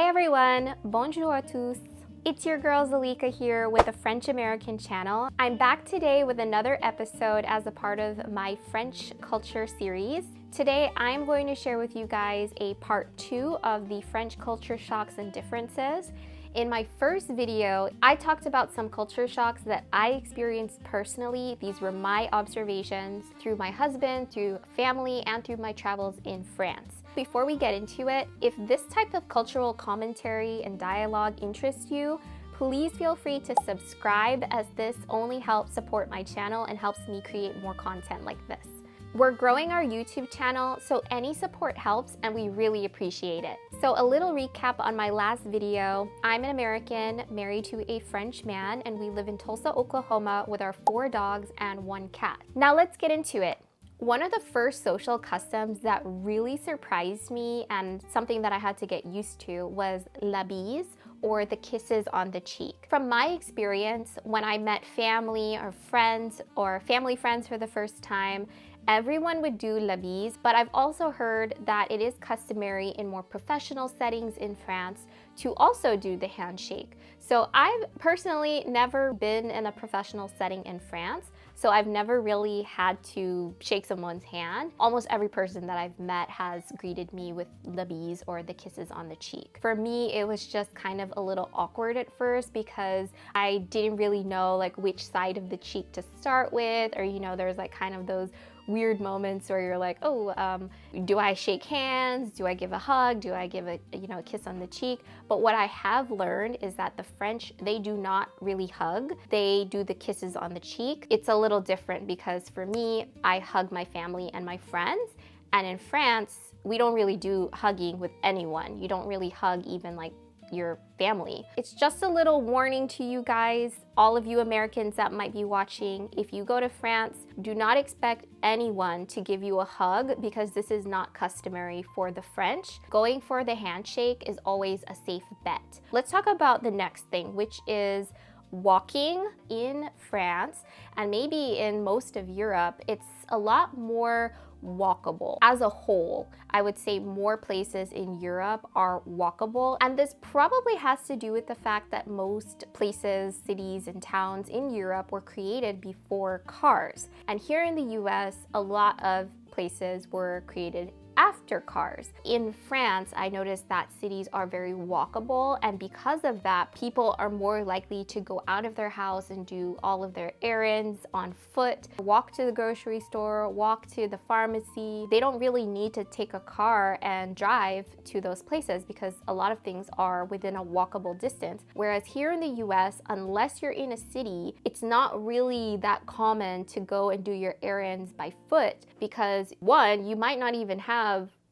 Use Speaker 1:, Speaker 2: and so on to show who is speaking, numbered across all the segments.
Speaker 1: Hey everyone, bonjour à tous. It's your girl Zalika here with the French American channel. I'm back today with another episode as a part of my French culture series. Today I'm going to share with you guys a part 2 of the French culture shocks and differences. In my first video, I talked about some culture shocks that I experienced personally. These were my observations through my husband, through family, and through my travels in France. Before we get into it, if this type of cultural commentary and dialogue interests you, please feel free to subscribe, as this only helps support my channel and helps me create more content like this. We're growing our YouTube channel, so any support helps and we really appreciate it. So a little recap on my last video. I'm an American married to a French man, and we live in Tulsa, Oklahoma with our 4 dogs and 1 cat. Now let's get into it. One of the first social customs that really surprised me and something that I had to get used to was la bise, or the kisses on the cheek. From my experience, when I met family or friends or family friends for the first time, everyone would do la bise, but I've also heard that it is customary in more professional settings in France to also do the handshake. So I've personally never been in a professional setting in France, so I've never really had to shake someone's hand. Almost every person that I've met has greeted me with la bise or the kisses on the cheek. For me, it was just kind of a little awkward at first because I didn't really know like which side of the cheek to start with, or there's like kind of those weird moments where you're like, do I shake hands? Do I give a hug? Do I give a kiss on the cheek? But what I have learned is that the French, they do not really hug. They do the kisses on the cheek. It's a little different because for me, I hug my family and my friends. And in France, we don't really do hugging with anyone. You don't really hug even like your family. It's just a little warning to you guys, all of you Americans that might be watching. If you go to France, do not expect anyone to give you a hug because this is not customary for the French. Going for the handshake is always a safe bet. Let's talk about the next thing, which is walking in France, and maybe in most of Europe. It's a lot more walkable. As a whole, I would say more places in Europe are walkable, and this probably has to do with the fact that most places, cities, and towns in Europe were created before cars. And here in the US, a lot of places were created after cars. In France, I noticed that cities are very walkable, and because of that, people are more likely to go out of their house and do all of their errands on foot, walk to the grocery store, walk to the pharmacy. They don't really need to take a car and drive to those places because a lot of things are within a walkable distance. Whereas here in the US, unless you're in a city, it's not really that common to go and do your errands by foot because, one, you might not even have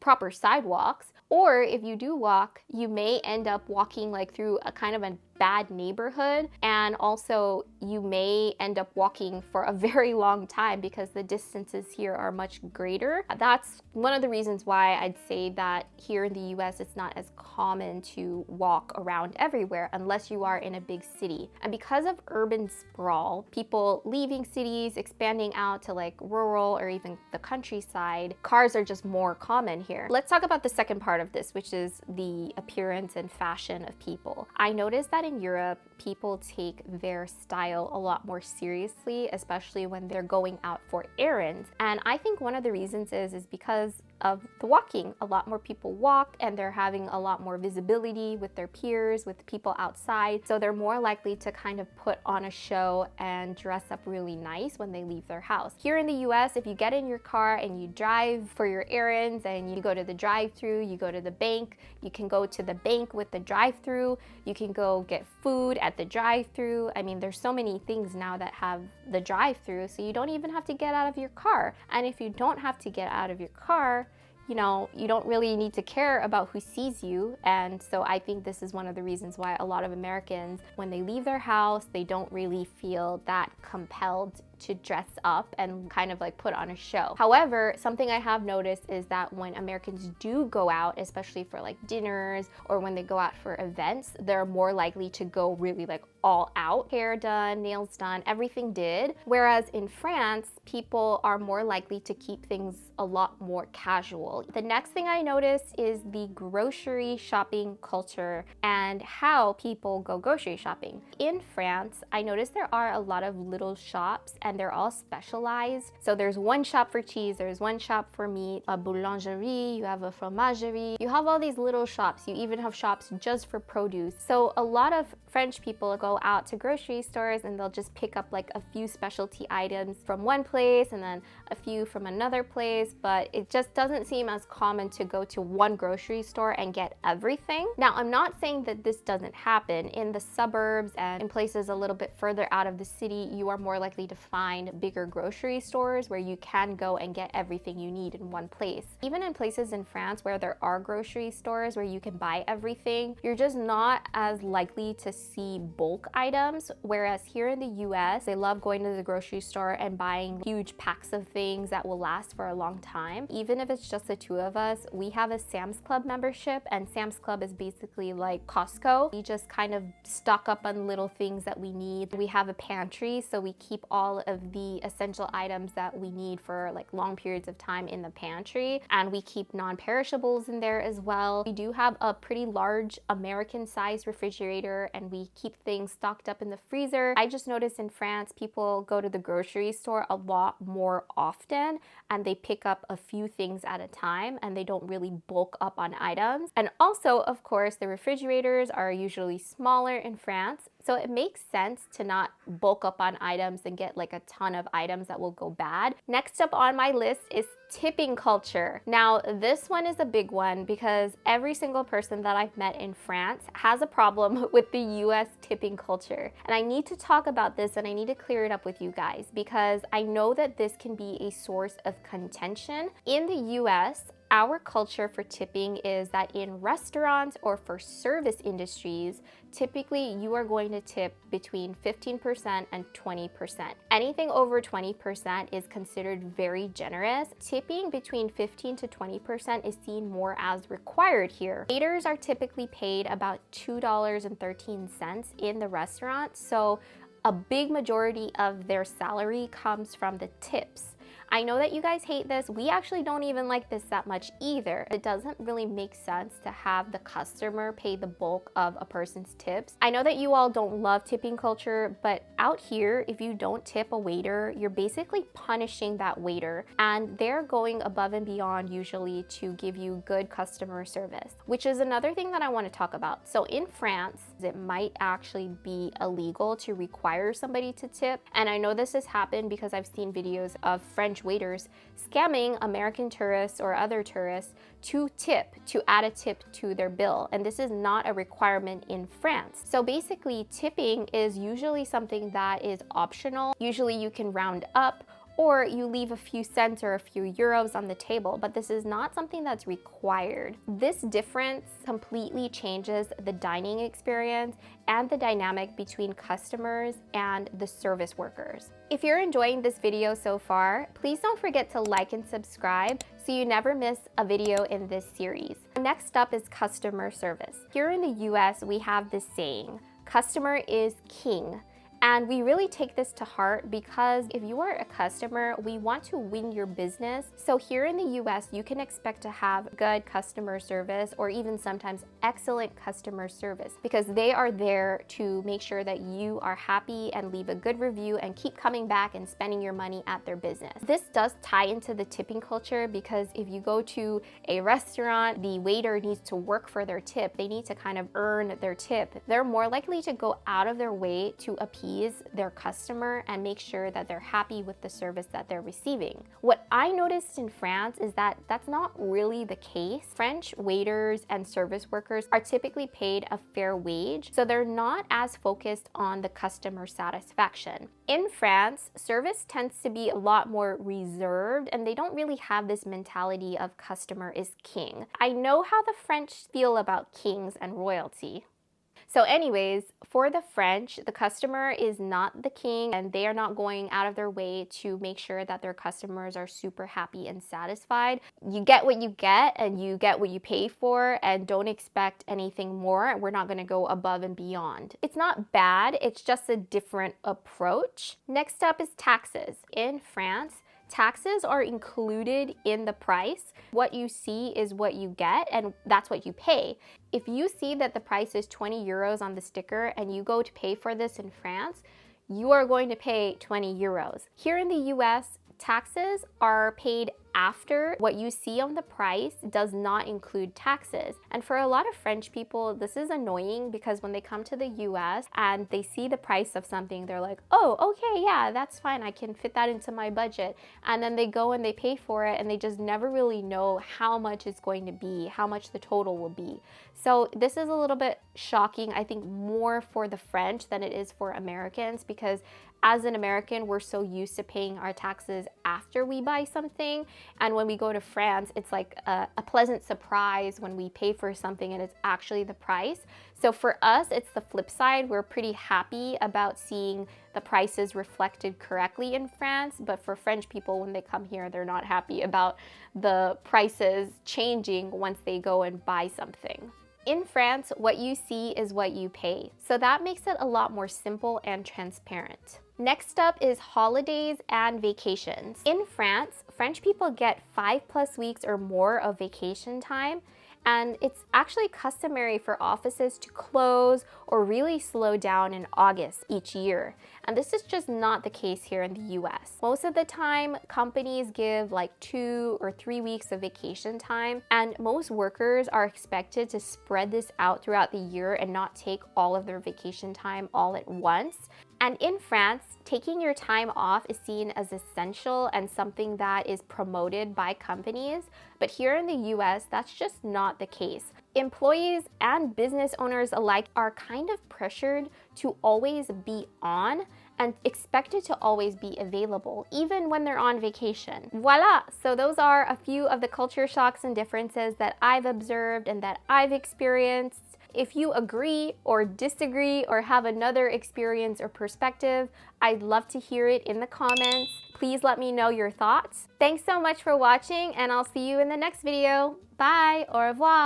Speaker 1: proper sidewalks, or if you do walk, you may end up walking like through a kind of a bad neighborhood, and also you may end up walking for a very long time because the distances here are much greater. That's one of the reasons why I'd say that here in the US it's not as common to walk around everywhere unless you are in a big city. And because of urban sprawl, people leaving cities, expanding out to like rural or even the countryside, cars are just more common here. Let's talk about the second part of this, which is the appearance and fashion of people. I noticed that in Europe, people take their style a lot more seriously, especially when they're going out for errands. And I think one of the reasons is because of the walking. A lot more people walk, and they're having a lot more visibility with their peers, with people outside. So they're more likely to kind of put on a show and dress up really nice when they leave their house. Here in the US, if you get in your car and you drive for your errands and you go to the drive-thru, you go to the bank, you can go to the bank with the drive-thru, you can go get food at the drive-thru. I mean, there's so many things now that have the drive-thru, so you don't even have to get out of your car. And if you don't have to get out of your car, you don't really need to care about who sees you. And so I think this is one of the reasons why a lot of Americans, when they leave their house, they don't really feel that compelled to dress up and kind of like put on a show. However, something I have noticed is that when Americans do go out, especially for like dinners or when they go out for events, they're more likely to go really like all out. Hair done, nails done, everything did. Whereas in France, people are more likely to keep things a lot more casual. The next thing I noticed is the grocery shopping culture and how people go grocery shopping. In France, I noticed there are a lot of little shops and they're all specialized. So there's one shop for cheese, there's one shop for meat, a boulangerie, you have a fromagerie, you have all these little shops. You even have shops just for produce. So a lot of French people go out to grocery stores and they'll just pick up like a few specialty items from one place and then a few from another place, but it just doesn't seem as common to go to one grocery store and get everything. Now, I'm not saying that this doesn't happen. In the suburbs and in places a little bit further out of the city, you are more likely to find bigger grocery stores where you can go and get everything you need in one place. Even in places in France where there are grocery stores where you can buy everything, you're just not as likely to see bulk items, whereas here in the US, they love going to the grocery store and buying huge packs of things that will last for a long time. Even if it's just the two of us, we have a Sam's Club membership, and Sam's Club is basically like Costco. We just kind of stock up on little things that we need. We have a pantry, so we keep all of the essential items that we need for like long periods of time in the pantry, and we keep non-perishables in there as well. We do have a pretty large American-sized refrigerator, and we keep things stocked up in the freezer. I just noticed in France, people go to the grocery store a lot more often, and they pick up a few things at a time, and they don't really bulk up on items. And also, of course, the refrigerators are usually smaller in France, so it makes sense to not bulk up on items and get like a ton of items that will go bad. Next up on my list is tipping culture. Now, this one is a big one because every single person that I've met in France has a problem with the US tipping culture. And I need to talk about this and I need to clear it up with you guys because I know that this can be a source of contention. In the US, our culture for tipping is that in restaurants or for service industries, typically you are going to tip between 15% and 20%. Anything over 20% is considered very generous. Tipping between 15 to 20% is seen more as required here. Waiters are typically paid about $2.13 in the restaurant, so a big majority of their salary comes from the tips. I know that you guys hate this. We actually don't even like this that much either. It doesn't really make sense to have the customer pay the bulk of a person's tips. I know that you all don't love tipping culture, but out here, if you don't tip a waiter, you're basically punishing that waiter, and they're going above and beyond usually to give you good customer service, which is another thing that I want to talk about. So in France, it might actually be illegal to require somebody to tip, and I know this has happened because I've seen videos of French waiters scamming American tourists or other tourists to add a tip to their bill, and this is not a requirement in France. So basically, tipping is usually something that is optional. Usually you can round up or you leave a few cents or a few euros on the table, but this is not something that's required. This difference completely changes the dining experience and the dynamic between customers and the service workers. If you're enjoying this video so far, please don't forget to like and subscribe so you never miss a video in this series. Next up is customer service. Here in the US, we have this saying, customer is king. And we really take this to heart because if you are a customer, we want to win your business. So here in the US, you can expect to have good customer service or even sometimes excellent customer service because they are there to make sure that you are happy and leave a good review and keep coming back and spending your money at their business. This does tie into the tipping culture because if you go to a restaurant, the waiter needs to work for their tip. They need to kind of earn their tip. They're more likely to go out of their way to appease their customer and make sure that they're happy with the service that they're receiving. What I noticed in France is that that's not really the case. French waiters and service workers are typically paid a fair wage, so they're not as focused on the customer satisfaction. In France, service tends to be a lot more reserved and they don't really have this mentality of customer is king. I know how the French feel about kings and royalty. So anyways, for the French, the customer is not the king, and they are not going out of their way to make sure that their customers are super happy and satisfied. You get what you get, and you get what you pay for, and don't expect anything more. We're not going to go above and beyond. It's not bad, it's just a different approach. Next up is taxes. In France, taxes are included in the price. What you see is what you get, and that's what you pay. If you see that the price is 20 euros on the sticker and you go to pay for this in France, you are going to pay 20 euros. Here in the US, taxes are paid after. What you see on the price does not include taxes. And for a lot of French people, this is annoying because when they come to the US and they see the price of something, they're like, oh, okay, yeah, that's fine. I can fit that into my budget. And then they go and they pay for it and they just never really know how much it's going to be, how much the total will be. So this is a little bit shocking, I think, more for the French than it is for Americans, because as an American, we're so used to paying our taxes after we buy something. And when we go to France, it's like a pleasant surprise when we pay for something and it's actually the price. So for us, it's the flip side. We're pretty happy about seeing the prices reflected correctly in France. But for French people, when they come here, they're not happy about the prices changing once they go and buy something. In France, what you see is what you pay. So that makes it a lot more simple and transparent. Next up is holidays and vacations. In France, French people get 5+ weeks or more of vacation time, and it's actually customary for offices to close or really slow down in August each year. And this is just not the case here in the US. Most of the time, companies give like 2 or 3 weeks of vacation time, and most workers are expected to spread this out throughout the year and not take all of their vacation time all at once. And in France, taking your time off is seen as essential and something that is promoted by companies. But here in the US, that's just not the case. Employees and business owners alike are kind of pressured to always be on and expected to always be available, even when they're on vacation. Voila! So those are a few of the culture shocks and differences that I've observed and that I've experienced. If you agree or disagree or have another experience or perspective, I'd love to hear it in the comments. Please let me know your thoughts. Thanks so much for watching, and I'll see you in the next video. Bye, au revoir.